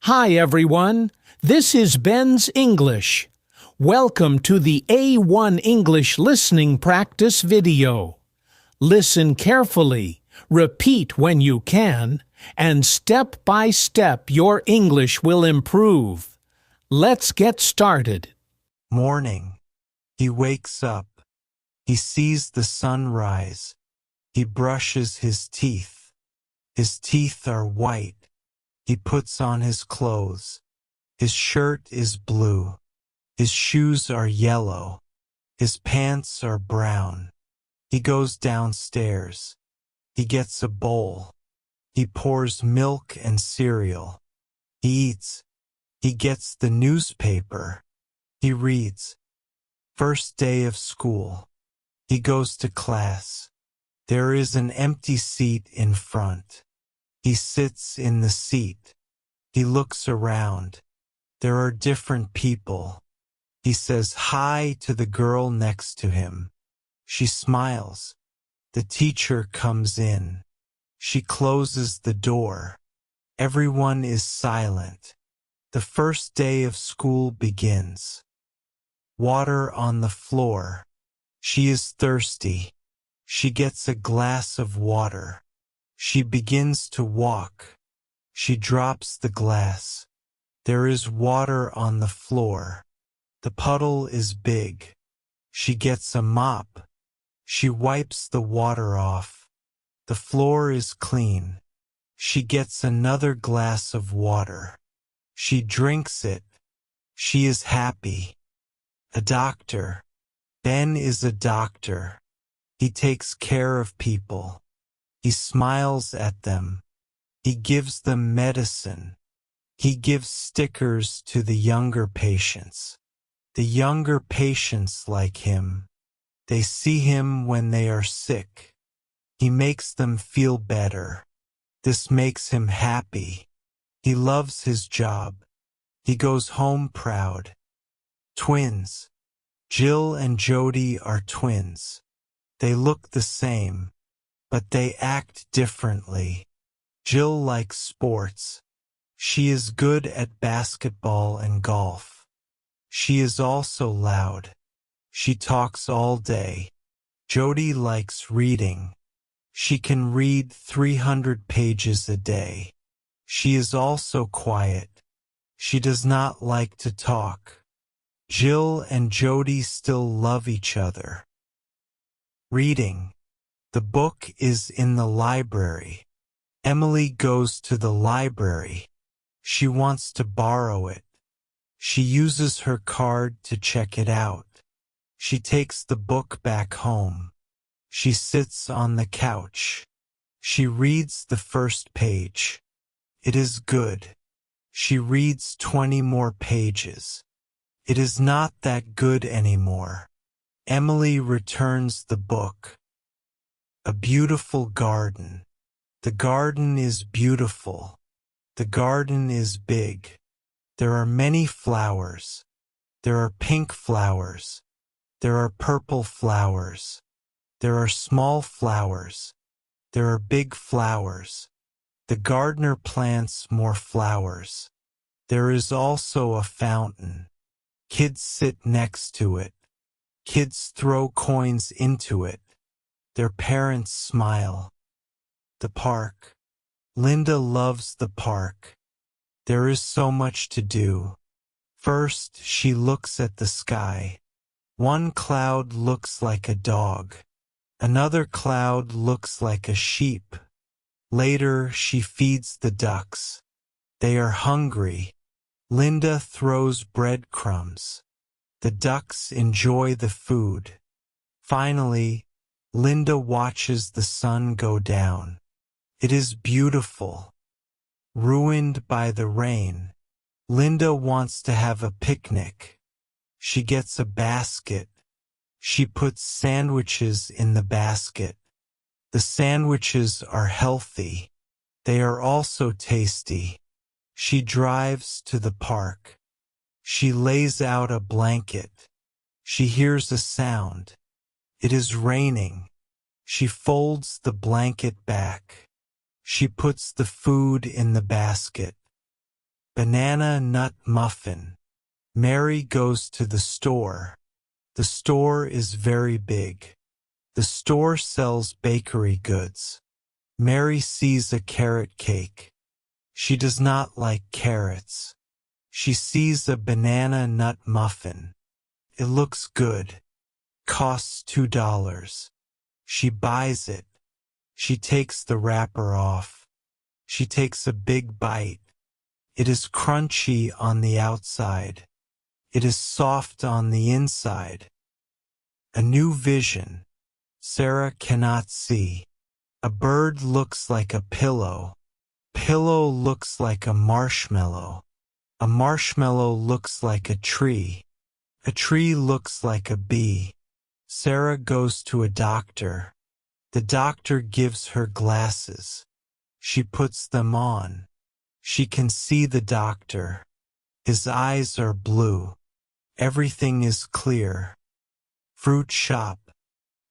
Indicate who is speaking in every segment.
Speaker 1: Hi everyone, this is Ben's English. Welcome to the A1 English listening practice video. Listen carefully, repeat when you can, and step by step your English will improve. Let's get started.
Speaker 2: Morning. He wakes up. He sees the sun rise. He brushes his teeth. His teeth are white. He puts on his clothes. His shirt is blue. His shoes are yellow. His pants are brown. He goes downstairs. He gets a bowl. He pours milk and cereal. He eats. He gets the newspaper. He reads. First day of school. He goes to class. There is an empty seat in front. He sits in the seat. He looks around. There are different people. He says hi to the girl next to him. She smiles. The teacher comes in. She closes the door. Everyone is silent. The first day of school begins. Water on the floor. She is thirsty. She gets a glass of water. She begins to walk. She drops the glass. There is water on the floor. The puddle is big. She gets a mop. She wipes the water off. The floor is clean. She gets another glass of water. She drinks it. She is happy. A doctor. Ben is a doctor. He takes care of people. He smiles at them. He gives them medicine. He gives stickers to the younger patients. The younger patients like him. They see him when they are sick. He makes them feel better. This makes him happy. He loves his job. He goes home proud. Twins. Jill and Jody are twins. They look the same, but they act differently. Jill likes sports. She is good at basketball and golf. She is also loud. She talks all day. Jody likes reading. She can read 300 pages a day. She is also quiet. She does not like to talk. Jill and Jody still love each other. Reading. The book is in the library. Emily goes to the library. She wants to borrow it. She uses her card to check it out. She takes the book back home. She sits on the couch. She reads the first page. It is good. She reads 20 more pages. It is not that good anymore. Emily returns the book. A beautiful garden. The garden is beautiful. The garden is big. There are many flowers. There are pink flowers. There are purple flowers. There are small flowers. There are big flowers. The gardener plants more flowers. There is also a fountain. Kids sit next to it. Kids throw coins into it. Their parents smile. The park. Linda loves the park. There is so much to do. First, she looks at the sky. One cloud looks like a dog. Another cloud looks like a sheep. Later, she feeds the ducks. They are hungry. Linda throws breadcrumbs. The ducks enjoy the food. Finally, Linda watches the sun go down. It is beautiful. Ruined by the rain. Linda wants to have a picnic. She gets a basket. She puts sandwiches in the basket. The sandwiches are healthy. They are also tasty. She drives to the park. She lays out a blanket. She hears a sound. It is raining. She folds the blanket back. She puts the food in the basket. Banana nut muffin. Mary goes to the store. The store is very big. The store sells bakery goods. Mary sees a carrot cake. She does not like carrots. She sees a banana nut muffin. It looks good. Costs $2. She buys it. She takes the wrapper off. She takes a big bite. It is crunchy on the outside. It is soft on the inside. A new vision. Sarah cannot see. A bird looks like a pillow. Pillow looks like a marshmallow. A marshmallow looks like a tree. A tree looks like a bee. Sarah goes to a doctor. The doctor gives her glasses. She puts them on. She can see the doctor. His eyes are blue. Everything is clear. Fruit shop.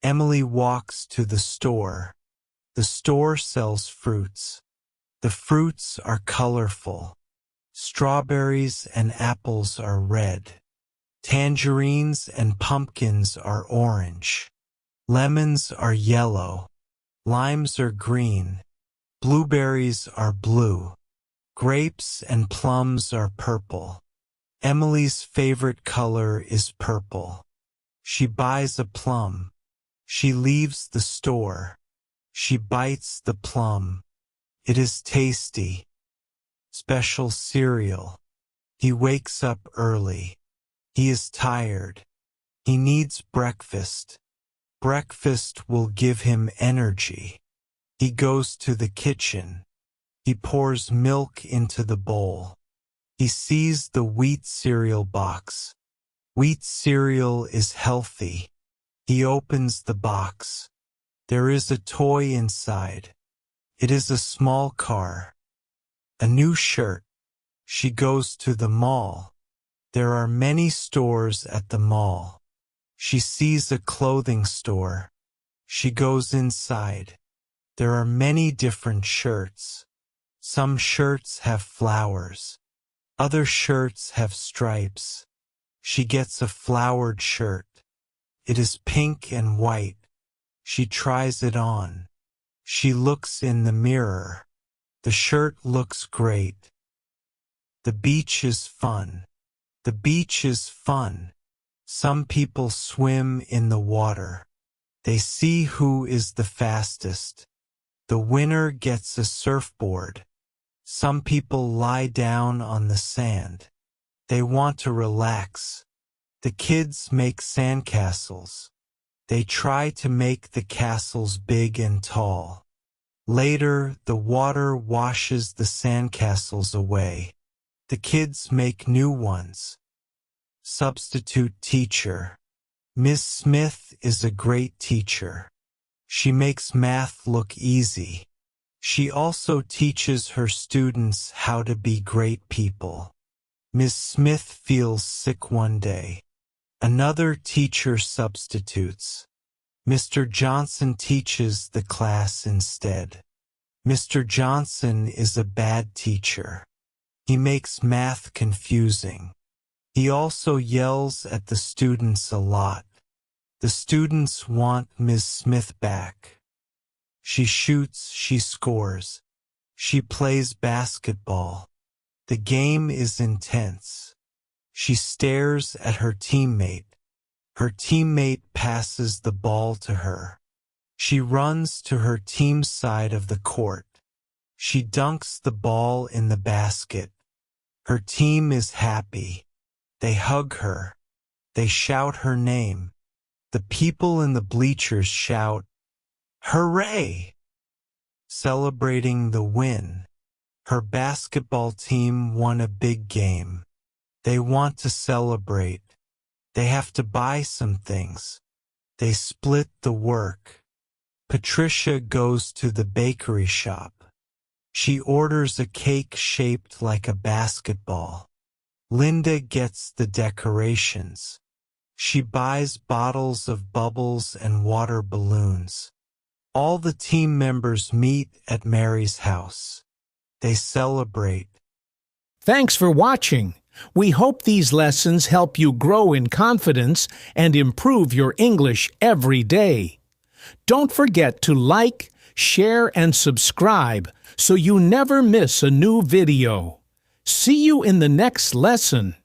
Speaker 2: Emily walks to the store. The store sells fruits. The fruits are colorful. Strawberries and apples are red. Tangerines and pumpkins are orange. Lemons are yellow. Limes are green. Blueberries are blue. Grapes and plums are purple. Emily's favorite color is purple. She buys a plum. She leaves the store. She bites the plum. It is tasty. Special cereal. He wakes up early. He is tired. He needs breakfast. Breakfast will give him energy. He goes to the kitchen. He pours milk into the bowl. He sees the wheat cereal box. Wheat cereal is healthy. He opens the box. There is a toy inside. It is a small car. A new shirt. She goes to the mall. There are many stores at the mall. She sees a clothing store. She goes inside. There are many different shirts. Some shirts have flowers. Other shirts have stripes. She gets a flowered shirt. It is pink and white. She tries it on. She looks in the mirror. The shirt looks great. The beach is fun. The beach is fun. Some people swim in the water. They see who is the fastest. The winner gets a surfboard. Some people lie down on the sand. They want to relax. The kids make sandcastles. They try to make the castles big and tall. Later, the water washes the sandcastles away. The kids make new ones. Substitute teacher. Miss Smith is a great teacher. She makes math look easy. She also teaches her students how to be great people. Miss Smith feels sick one day. Another teacher substitutes. Mr. Johnson teaches the class instead. Mr. Johnson is a bad teacher. He makes math confusing. He also yells at the students a lot. The students want Ms. Smith back. She shoots, she scores. She plays basketball. The game is intense. She stares at her teammate. Her teammate passes the ball to her. She runs to her team's side of the court. She dunks the ball in the basket. Her team is happy. They hug her. They shout her name. The people in the bleachers shout, "Hooray!" celebrating the win. Her basketball team won a big game. They want to celebrate. They have to buy some things. They split the work. Patricia goes to the bakery shop. She orders a cake shaped like a basketball. Linda gets the decorations. She buys bottles of bubbles and water balloons. All the team members meet at Mary's house. They celebrate.
Speaker 1: Thanks for watching. We hope these lessons help you grow in confidence and improve your English every day. Don't forget to like, share, and subscribe so you never miss a new video. See you in the next lesson.